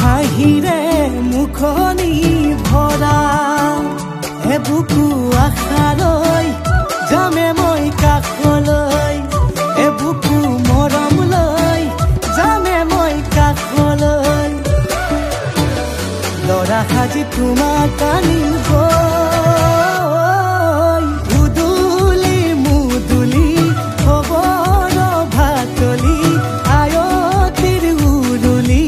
হাঁহিৰে মুখনি ভৰা এবুকু আশালৈ যামে মই কাষলৈ এবুকু মৰম লৈ যামে মই কাষলৈ লৰা সাজি তোমাক আনিব উদুলি মুদুলি খবৰ ভাতলি আয়তিৰ উৰুলি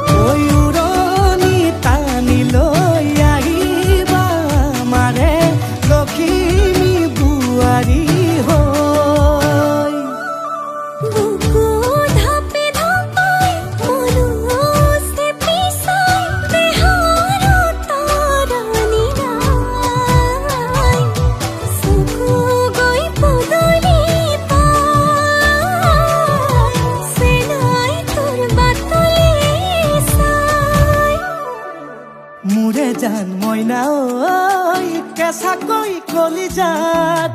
তই উৰণি টানি লৈ আহিবা মাৰে লখিমী বোৱাৰী মোৰে জান মইনা ঐ কেঁচাকৈ কলিজাত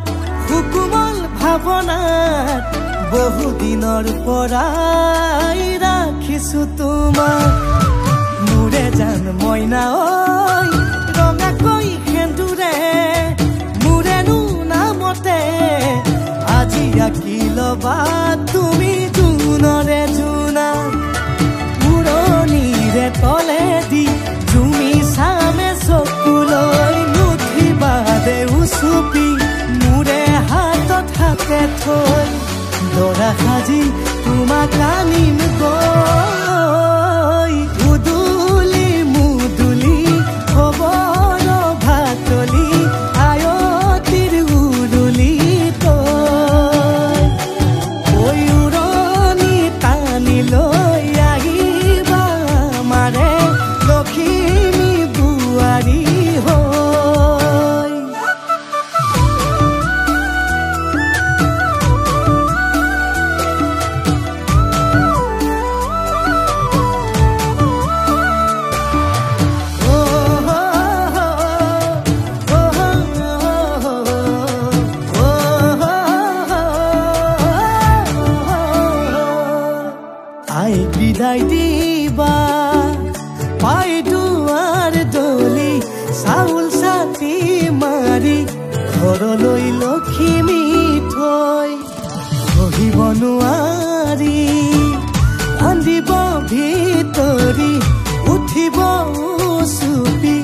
সুকুমল ভাৱনাত বহুদিনৰ পৰাই ৰাখিছো তোমাক মোৰে জান মইনা ঐ ৰঙাকৈ সেন্দুৰে মোৰেনো নামতে আজি আঁকি ল'বা তুমি জোনৰে জোনা উৰণিৰে তলেদি তুমি চামে চকুলৈ নুঠিবা দে উচুপি মোৰে হাতত হাতে থৈ দৰা সাজি তোমাক আনিম গৈ উদুলি মুদুলি খবৰ ভাতলি আয়তিৰ উৰুলি তই ঐ উৰণি টানি লৈ আহিবা মাৰে লখিমী বোৱাৰী আই বিদায় দিবা পাই দুৱাৰ দলি চাউল চাতি মাৰি ঘৰলৈ লখিমী থৈ বহিব নোৱাৰি কান্দিব ভিতৰি উঠিব চুপি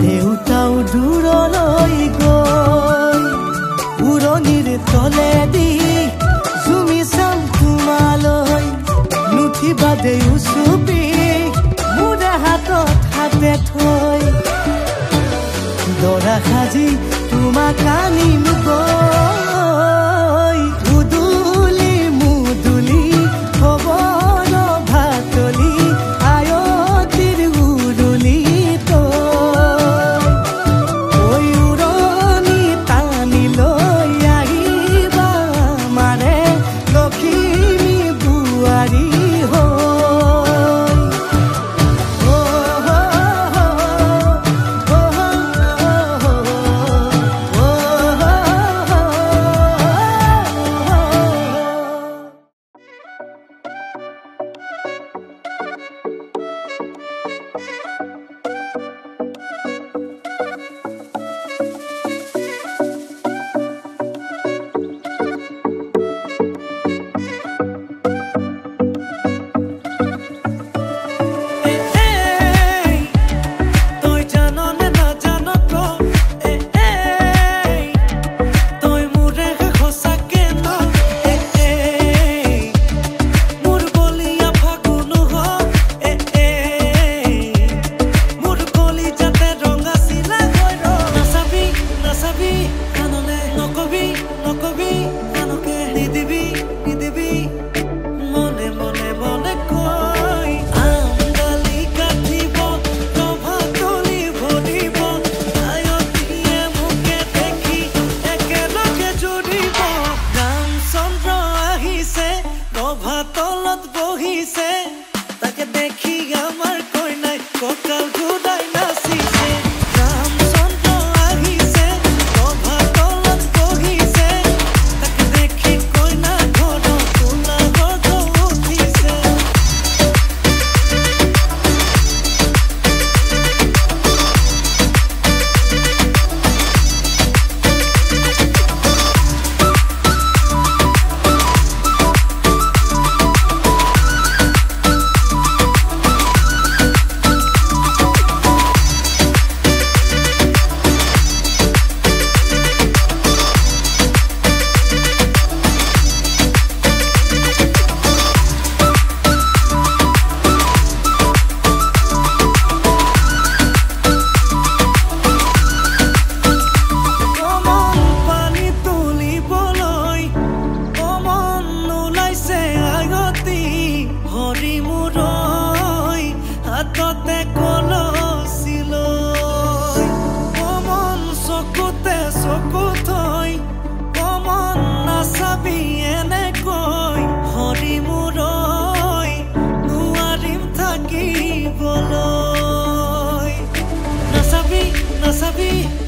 দেউতাও দূৰলৈ গৈ উৰণিৰ তলেদি জুমি চাম তোমালৈ নুঠিবা দে উচুপি মোৰে হাতত হাতে থৈ দৰা সাজি তোমাক আনিম গৈ উদুলি মুদুলি খবৰ ভাতলি আয়তিৰ উৰুলি তই উৰণি টানি লৈ আহিবা মাৰে লখিমী বোৱাৰী নাচাবি